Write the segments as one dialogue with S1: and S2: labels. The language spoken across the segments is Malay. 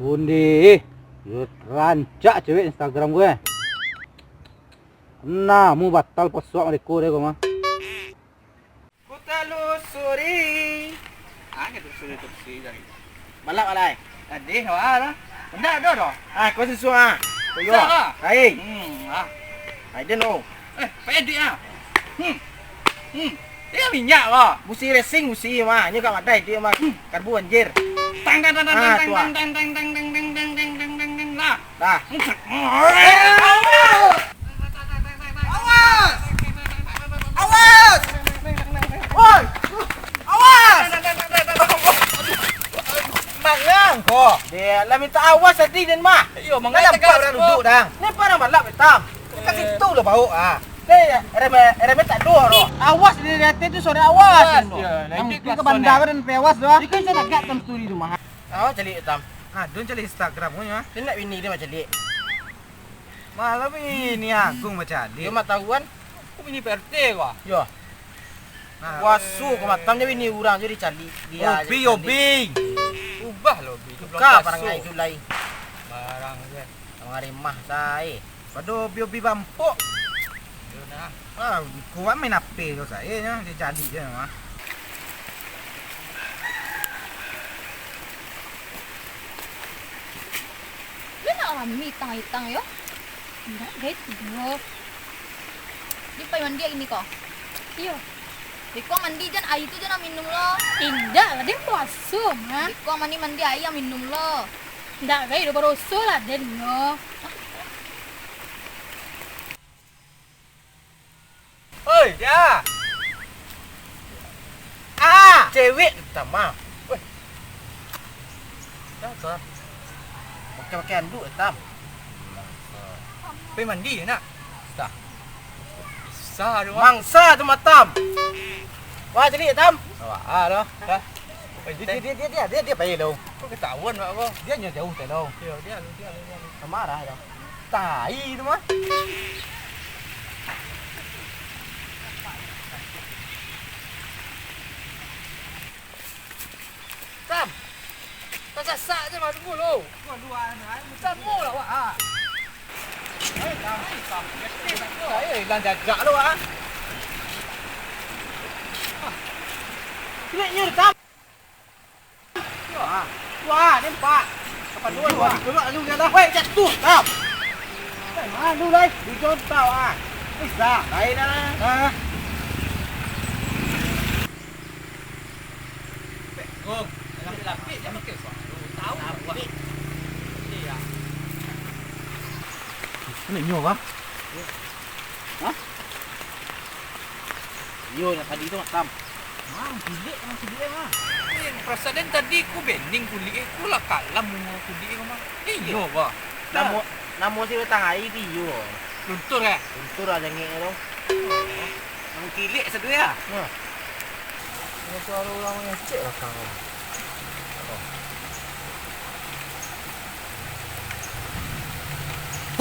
S1: Bundi, yuk rancak cewek Instagram gue. Nah, mu batal password mereka deh kau mah.
S2: Ku telusuri. Kita telusuri dari. Balap alai. Tadi awal. Benda ada dah. Kau sesuai. Kau yo. Hai. I don't know. Payah dia. Dia minyak lah. Musi racing musi mah. Nya kat madai dia mah karbu anjir. Tang tang tang tang tang tang tang tang tang tang tang tang tang tang tang tang lah. Dah. Awas! Awas! Oi! Awas! Mangang kau. Dia lah minta awas tadi dan mah. Yo mangang tak orang duduk dah. Ni para malap hitam. Kat situ lah bau Reme tak dua loh. Awas di rete tu suara awas. Nanti ke bandar dan pewas doh. Ikan saya tak kat dalam studi rumah. Oh, calik hitam. Don calik Instagram punya. Dia nak bini dia macam calik. Malam ini agung macam calik. Dia mak tahuan. Aku bini PRT kau. Yo. Wasu kau matamnya bini orang jadi calik dia. Obi. Ubah loh bi. Buka barang itu lai. Barang dia. Barang remah saya. Padu bi bampuk. Kuat main apa tu saya nya dia jadi je mah.
S3: Lu nak ambil hitang yo? Enggak, guys. Di pai mandi ini kok. Iyo. Diko mandi jan air itu jangan minum lo.
S4: Tidak, dia puasa mah.
S3: Diko mandi air minum lo.
S4: Tidak, guys, udah baru lah den yo.
S2: Oi, dia. Cewek sama. Woi. Dah tu. Pakai anduk hitam. Pergi mandi nak? Tak. Bisa tu. Mangsa tu matam. Wah, jadi hitam. Wah, dah. Dah. Dia pergi đâu? Kau ketahuan mak kau. Dia nya jauh tak đâu. Dia. Marah dah. Tai tu mah. Sam. Tak sasak je masuk mulu. Kau dua anak. Samu lah wak. Sam. Saya hilang jajak lu ah. Ini Sam. Wah, nampak. Kapan dua wah. Keluar lu dia dah. Wei, jatuh. Sam. Mana lu lai? Di jontau ah. Bisa. Lain dah. Gong. Lapik dia pakai suara. Tahu apa? Iya. Ini nyob ah. Hah? Yo, tadi tu matam. Kulit mah. Perasaan tadi ku bending kulit ku lah kalam mu kulit ku mah. Iyo ba. Namo si utang ai di yo. Luntur eh? Luntur aja ngek tu. Nang kilik sedua. Ha. Ini suara orang yang cek lah kau.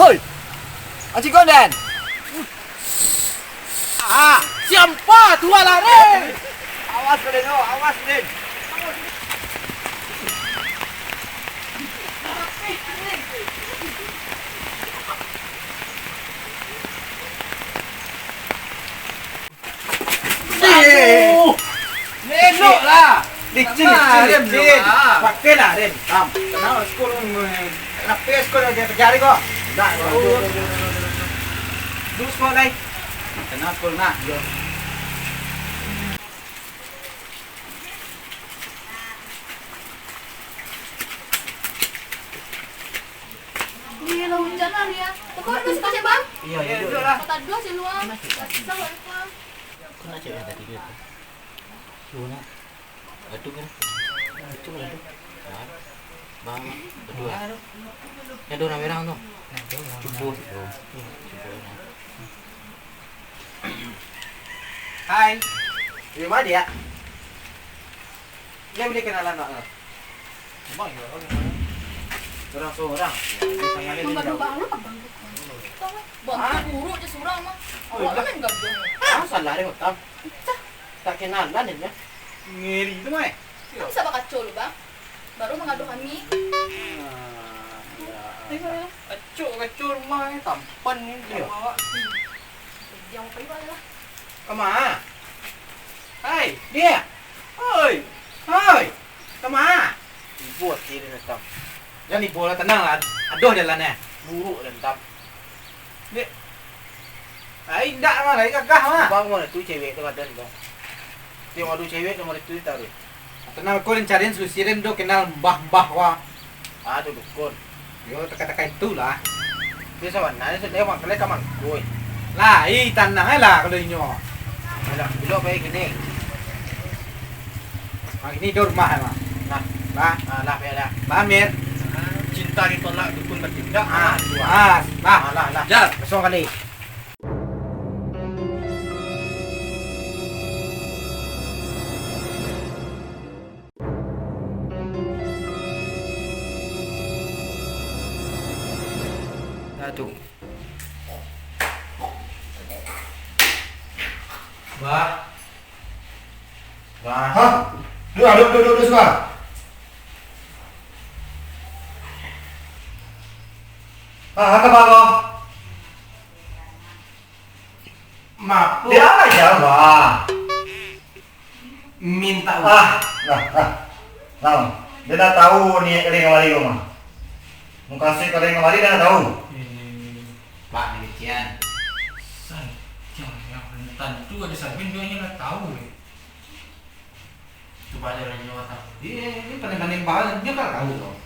S2: Hoi! Ancik Gonden! Siapa tua lari? Awas Den, awas Den. Nenok lah. Licin. Pakai lah Den. Kenapa sekolah kenapa sekolah dia terjadi kok? Tak. Dulu sekolah lain. Kenapa sekolah nak?
S3: Dia lah hujan lah dia. Kau ada suka siapa?
S2: Iya, lah.
S3: Kata dua si luar. Bisa apa?
S1: Kau nak cewek tadi dia tu? Lu nak? Aduk kan? Itu aduk. Bang, berdua. Yang dua merah tu. Cubu.
S2: Hai. Di mana dia? Dia boleh kenalan tak? Bang, orang seorang.
S3: Menggaduh banget apa bang? Bang, buruk je surang mah. Awak kan gaduh.
S2: Salah dia hitam. Tak kenalan dia. Ngeri tu mai.
S3: Bisa bakal kacau lu bang. Baru mengadu kami.
S2: kacau rumah ni tampan ni dia.
S3: Yang pergi lah.
S2: Kemana? Hai, dia. Hoi. Hoi. Kemana? Buat kiri datang. Jangan dibola tenang lah. Aduh jalannya. Buruk dan tam. Dia. Hai, ndak mah lagi gagah mah. Bang mana tu cewek tu ada tu. Dia mau cewek nomor itu taruh. Tenang kau cariin susirin do kenal mbah-mbah wa. Ah, tu dukun. Yo teka-teka itulah. Dia sama nanya dia mak kale kaman koi. Lah, tanah lah kalau inyo. Lah, bilo baik gini. Ini di rumah mah. Nah, lah beda. Pamir. Cinta ditolak dukun bertindak. Lah. Jar, besok kali. Satu. Bah.
S5: Hah? Duduk semua. Apa kau?
S2: Maaf.
S5: Dia aja, Mbak.
S2: Minta
S5: Nah. Dia dah tahu ni kali ngamari kau mah. Muka si kali ngamari dia dah tahu.
S2: Pak demikian.
S6: Saya yang rentan itu ada sabin dia dah tahu.
S2: Coba ada orang Jawa tahu. Ini paling bahan dia kan tahu loh.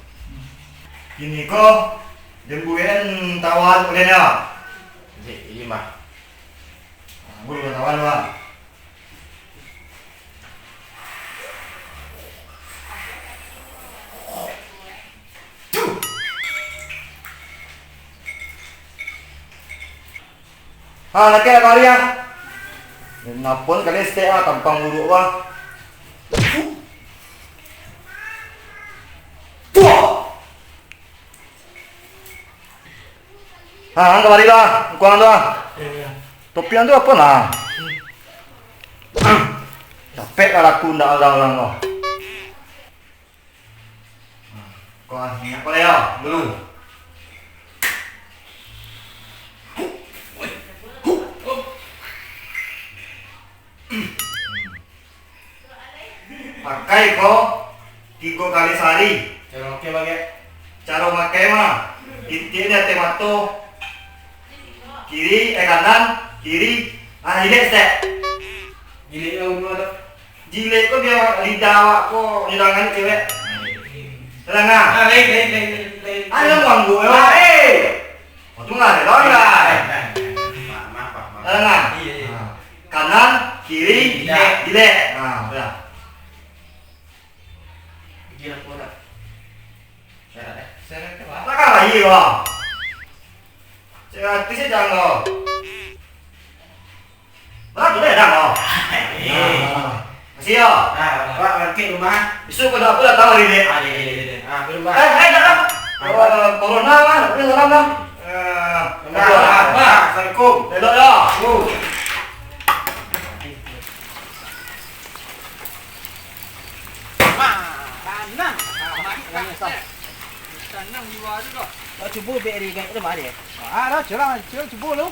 S5: Ini kau jembuin tawar kalian ya.
S2: Ini mah.
S5: Guru tawar mah. Lagi ada karya. Napon kali stay tampang buruk wah. Kembali lah, ukuran tu lah. Topian tu apa lah? Capek lah aku ndak ulang kau. Kau ingat apa ya? Belum. Pakai kau 3 kali sehari.
S2: Cara oke bagi.
S5: Cara pakai mah, inti dia temato kiri, kanan, kiri, jilid step.
S2: Gili umur tu.
S5: Jilid kau dia lidah awak kau hidangan cewek. Tenang ah.
S2: Lain.
S5: Ayo ganggu ya. Tu nggak ada dong lah.
S2: Maaf.
S5: Tenang ah.
S2: Iya.
S5: Kanan, kiri, jilid. Nah, udah.
S2: Gila pula. Saya ke apa?
S5: Tak kan lagi wah. Saya tisih jangan kau. Mana tu dah kau? Masih ya.
S2: Pak market rumah.
S5: Besok kau dah tahu hari ni.
S2: Ada. Belum Pak.
S5: Dah. Corona kan, boleh salam dah.
S2: Assalamualaikum.
S5: Elok ya.
S6: Tanam di luar tu tak.
S2: Dah cuba beri kat rumah dia. Dah cerang cuba lu.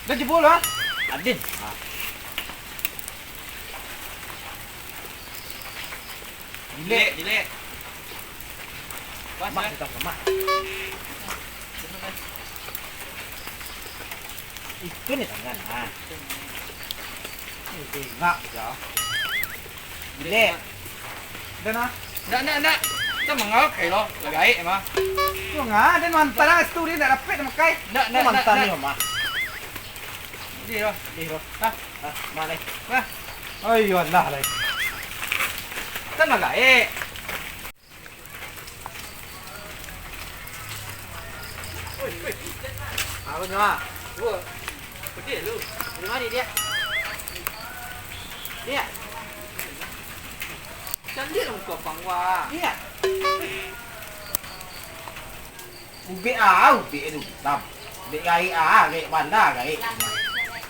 S2: Dah cuba lu ah. Adin.
S6: Jelek.
S2: Mak kita mak. Itu ni tangan ah. Ini ngak je. Jelek. Dah nak.
S6: Nak. Kita mengauk lo, lagi mah.
S2: Tu ngah dan mantan lah tu dia nak dapat nak makai.
S6: Nak.
S2: Mantan ni mah.
S6: Dia
S2: Dah. Mana? Ayo Allah lah.
S6: Kita nak lagi.
S2: Apa ni mah?
S6: Gua. Pedih lu.
S2: Di mana dia? Dia.
S6: Cantik dong kau pangwa.
S2: Dia. Ubi tu. Tam. Ubi gai gai bandar gai.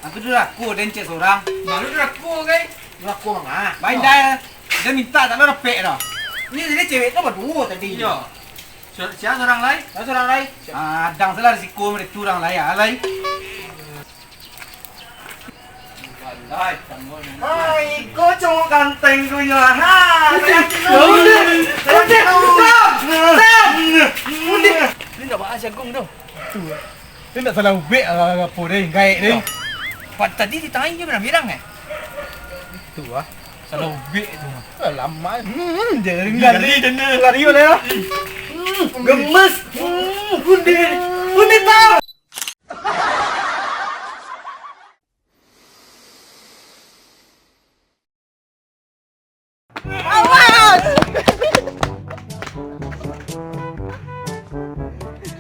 S2: Aku tu aku dan cik seorang.
S6: Malu dah aku kan.
S2: Aku bandar. Dia minta tak ada repek dah. Ni dia cewek tu berdua tadi.
S6: Ya. Siapa orang lain?
S2: Seorang lain. Dang salah risiko mereka orang lain. Alai.
S6: Lai, tanggung.
S5: Hai, kau cowok ganteng punya. Ha.
S2: Ini tak bahas jagung tu. Ini tak salah ubek apa ni, gaik ni.
S6: Tadi ditanya je berang eh?
S2: Tu ah. Salah ubek tu. Lama. Dia lari boleh lah.
S5: Gemes. Undi tahu.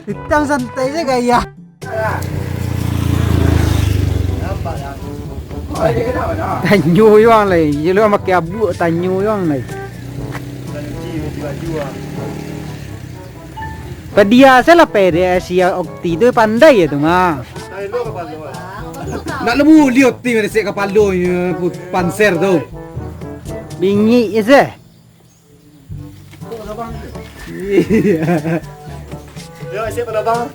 S2: Hitam santai je gaya. Tanyo yang lai, je lu makan abu tanyo yang lai. Pedia saya lah pede Asia Okti tu pandai ya tu mah. Nak lebu liot ti mana sek kapalo panser tu. Bingi je seh.
S5: Ya, siapa nak bang?